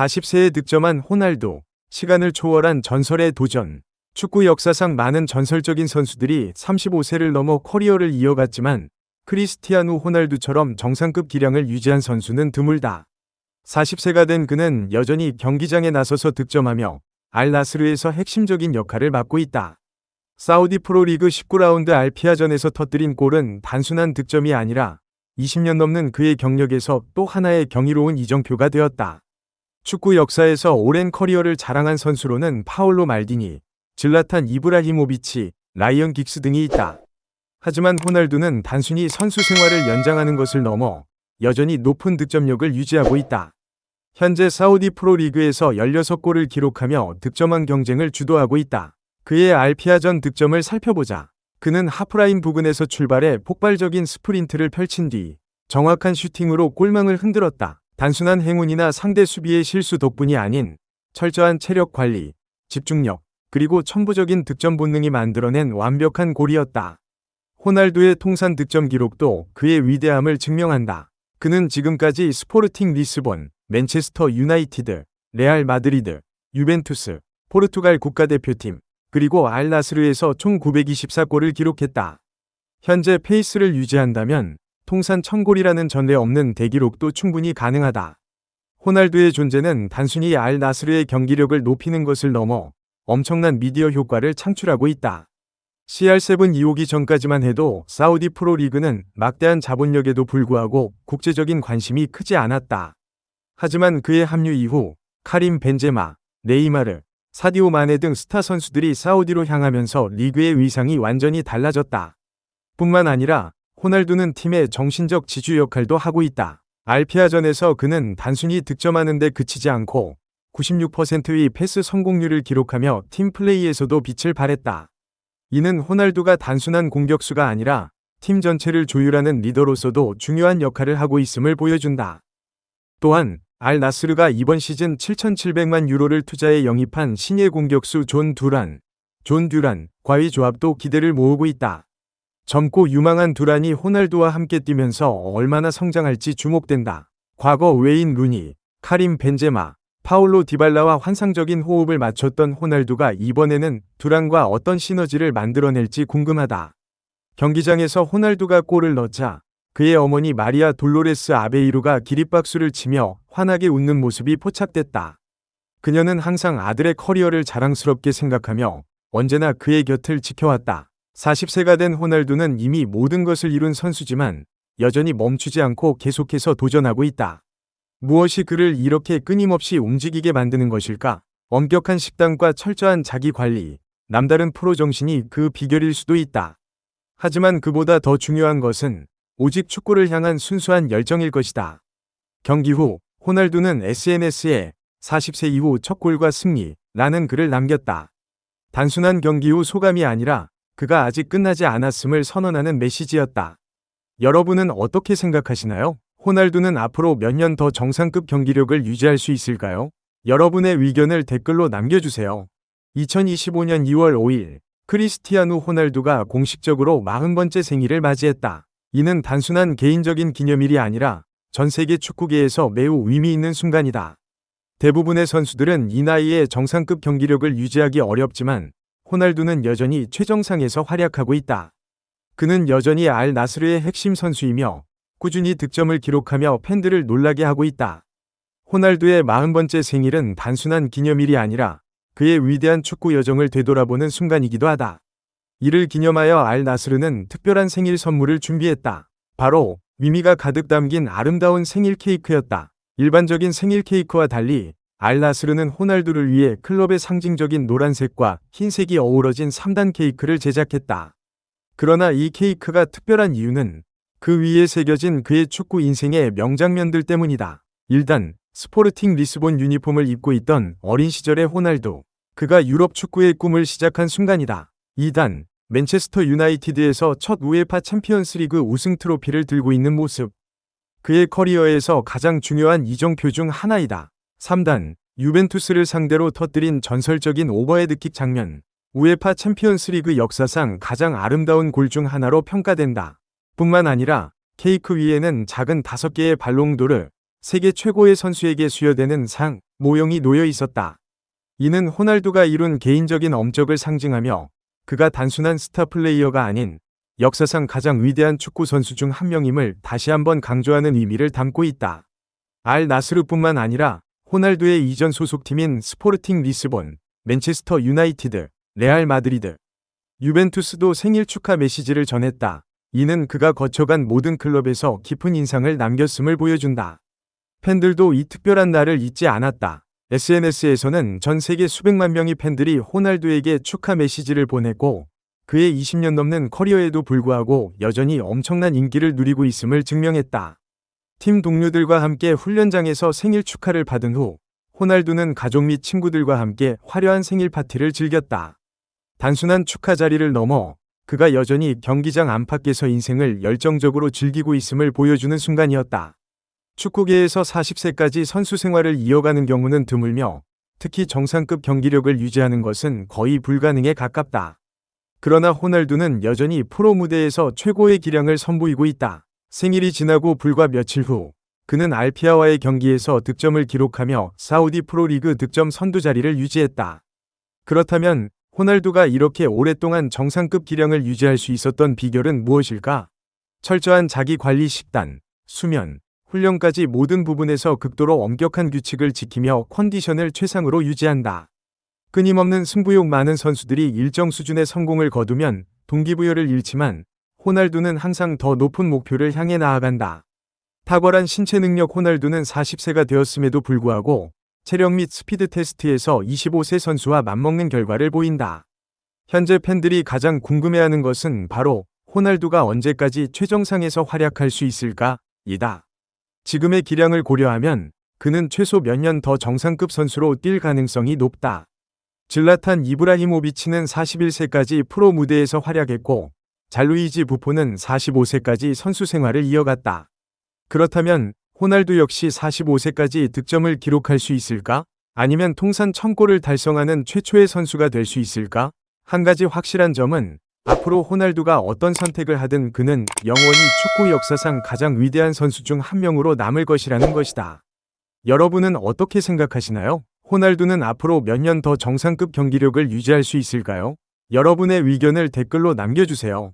40세에 득점한 호날두, 시간을 초월한 전설의 도전. 축구 역사상 많은 전설적인 선수들이 35세를 넘어 커리어를 이어갔지만 크리스티아누 호날두처럼 정상급 기량을 유지한 선수는 드물다. 40세가 된 그는 여전히 경기장에 나서서 득점하며 알나스르에서 핵심적인 역할을 맡고 있다. 사우디 프로리그 19라운드 알피아전에서 터뜨린 골은 단순한 득점이 아니라 20년 넘는 그의 경력에서 또 하나의 경이로운 이정표가 되었다. 축구 역사에서 오랜 커리어를 자랑한 선수로는 파올로 말디니, 질라탄 이브라히모비치, 라이언 긱스 등이 있다. 하지만 호날두는 단순히 선수 생활을 연장하는 것을 넘어 여전히 높은 득점력을 유지하고 있다. 현재 사우디 프로리그에서 16골을 기록하며 득점왕 경쟁을 주도하고 있다. 그의 알피아전 득점을 살펴보자. 그는 하프라인 부근에서 출발해 폭발적인 스프린트를 펼친 뒤 정확한 슈팅으로 골망을 흔들었다. 단순한 행운이나 상대 수비의 실수 덕분이 아닌 철저한 체력 관리, 집중력, 그리고 천부적인 득점 본능이 만들어낸 완벽한 골이었다. 호날두의 통산 득점 기록도 그의 위대함을 증명한다. 그는 지금까지 스포르팅 리스본, 맨체스터 유나이티드, 레알 마드리드, 유벤투스, 포르투갈 국가대표팀, 그리고 알나스르에서 총 924골을 기록했다. 현재 페이스를 유지한다면 통산 1000골이라는 전례 없는 대기록도 충분히 가능하다. 호날두의 존재는 단순히 알나스르의 경기력을 높이는 것을 넘어 엄청난 미디어 효과를 창출하고 있다. CR7 2호기 전까지만 해도 사우디 프로리그는 막대한 자본력에도 불구하고 국제적인 관심이 크지 않았다. 하지만 그의 합류 이후 카림 벤제마, 네이마르, 사디오 마네 등 스타 선수들이 사우디로 향하면서 리그의 위상이 완전히 달라졌다. 뿐만 아니라 호날두는 팀의 정신적 지주 역할도 하고 있다. 알피아전에서 그는 단순히 득점하는 데 그치지 않고 96%의 패스 성공률을 기록하며 팀 플레이에서도 빛을 발했다. 이는 호날두가 단순한 공격수가 아니라 팀 전체를 조율하는 리더로서도 중요한 역할을 하고 있음을 보여준다. 또한 알나스르가 이번 시즌 7,700만 유로를 투자해 영입한 신예 공격수 존 듀란과의 조합도 기대를 모으고 있다. 젊고 유망한 듀란이 호날두와 함께 뛰면서 얼마나 성장할지 주목된다. 과거 웨인 루니, 카림 벤제마, 파올로 디발라와 환상적인 호흡을 맞췄던 호날두가 이번에는 듀란과 어떤 시너지를 만들어낼지 궁금하다. 경기장에서 호날두가 골을 넣자 그의 어머니 마리아 돌로레스 아베이루가 기립박수를 치며 환하게 웃는 모습이 포착됐다. 그녀는 항상 아들의 커리어를 자랑스럽게 생각하며 언제나 그의 곁을 지켜왔다. 40세가 된 호날두는 이미 모든 것을 이룬 선수지만 여전히 멈추지 않고 계속해서 도전하고 있다. 무엇이 그를 이렇게 끊임없이 움직이게 만드는 것일까? 엄격한 식단과 철저한 자기 관리, 남다른 프로 정신이 그 비결일 수도 있다. 하지만 그보다 더 중요한 것은 오직 축구를 향한 순수한 열정일 것이다. 경기 후 호날두는 SNS에 40세 이후 첫 골과 승리라는 글을 남겼다. 단순한 경기 후 소감이 아니라 그가 아직 끝나지 않았음을 선언하는 메시지였다. 여러분은 어떻게 생각하시나요? 호날두는 앞으로 몇 년 더 정상급 경기력을 유지할 수 있을까요? 여러분의 의견을 댓글로 남겨주세요. 2025년 2월 5일 크리스티아누 호날두가 공식적으로 40번째 생일을 맞이했다. 이는 단순한 개인적인 기념일이 아니라 전 세계 축구계에서 매우 의미 있는 순간이다. 대부분의 선수들은 이 나이에 정상급 경기력을 유지하기 어렵지만 호날두는 여전히 최정상에서 활약하고 있다. 그는 여전히 알나스르의 핵심 선수이며 꾸준히 득점을 기록하며 팬들을 놀라게 하고 있다. 호날두의 40번째 생일은 단순한 기념일이 아니라 그의 위대한 축구 여정을 되돌아보는 순간이기도 하다. 이를 기념하여 알나스르는 특별한 생일 선물을 준비했다. 바로 의미가 가득 담긴 아름다운 생일 케이크였다. 일반적인 생일 케이크와 달리 알나스르는 호날두를 위해 클럽의 상징적인 노란색과 흰색이 어우러진 3단 케이크를 제작했다. 그러나 이 케이크가 특별한 이유는 그 위에 새겨진 그의 축구 인생의 명장면들 때문이다. 1단, 스포르팅 리스본 유니폼을 입고 있던 어린 시절의 호날두. 그가 유럽 축구의 꿈을 시작한 순간이다. 2단, 맨체스터 유나이티드에서 첫 우에파 챔피언스리그 우승 트로피를 들고 있는 모습. 그의 커리어에서 가장 중요한 이정표 중 하나이다. 3단, 유벤투스를 상대로 터뜨린 전설적인 오버헤드킥 장면. 우에파 챔피언스리그 역사상 가장 아름다운 골 중 하나로 평가된다. 뿐만 아니라 케이크 위에는 작은 5개의 발롱도르, 세계 최고의 선수에게 수여되는 상, 모형이 놓여 있었다. 이는 호날두가 이룬 개인적인 업적을 상징하며 그가 단순한 스타 플레이어가 아닌 역사상 가장 위대한 축구 선수 중 한 명임을 다시 한번 강조하는 의미를 담고 있다. 알 나스르뿐만 아니라 호날두의 이전 소속팀인 스포르팅 리스본, 맨체스터 유나이티드, 레알 마드리드, 유벤투스도 생일 축하 메시지를 전했다. 이는 그가 거쳐간 모든 클럽에서 깊은 인상을 남겼음을 보여준다. 팬들도 이 특별한 날을 잊지 않았다. SNS에서는 전 세계 수백만 명의 팬들이 호날두에게 축하 메시지를 보냈고 그의 20년 넘는 커리어에도 불구하고 여전히 엄청난 인기를 누리고 있음을 증명했다. 팀 동료들과 함께 훈련장에서 생일 축하를 받은 후 호날두는 가족 및 친구들과 함께 화려한 생일 파티를 즐겼다. 단순한 축하 자리를 넘어 그가 여전히 경기장 안팎에서 인생을 열정적으로 즐기고 있음을 보여주는 순간이었다. 축구계에서 40세까지 선수 생활을 이어가는 경우는 드물며 특히 정상급 경기력을 유지하는 것은 거의 불가능에 가깝다. 그러나 호날두는 여전히 프로 무대에서 최고의 기량을 선보이고 있다. 생일이 지나고 불과 며칠 후 그는 알피아와의 경기에서 득점을 기록하며 사우디 프로리그 득점 선두 자리를 유지했다. 그렇다면 호날두가 이렇게 오랫동안 정상급 기량을 유지할 수 있었던 비결은 무엇일까? 철저한 자기 관리 식단, 수면, 훈련까지 모든 부분에서 극도로 엄격한 규칙을 지키며 컨디션을 최상으로 유지한다. 끊임없는 승부욕 많은 선수들이 일정 수준의 성공을 거두면 동기부여를 잃지만 호날두는 항상 더 높은 목표를 향해 나아간다. 탁월한 신체 능력. 호날두는 40세가 되었음에도 불구하고 체력 및 스피드 테스트에서 25세 선수와 맞먹는 결과를 보인다. 현재 팬들이 가장 궁금해하는 것은 바로 호날두가 언제까지 최정상에서 활약할 수 있을까? 이다. 지금의 기량을 고려하면 그는 최소 몇 년 더 정상급 선수로 뛸 가능성이 높다. 질라탄 이브라히모비치는 41세까지 프로 무대에서 활약했고 잘루이지 부포는 45세까지 선수 생활을 이어갔다. 그렇다면 호날두 역시 45세까지 득점을 기록할 수 있을까? 아니면 통산 1000골을 달성하는 최초의 선수가 될 수 있을까? 한 가지 확실한 점은 앞으로 호날두가 어떤 선택을 하든 그는 영원히 축구 역사상 가장 위대한 선수 중 한 명으로 남을 것이라는 것이다. 여러분은 어떻게 생각하시나요? 호날두는 앞으로 몇 년 더 정상급 경기력을 유지할 수 있을까요? 여러분의 의견을 댓글로 남겨주세요.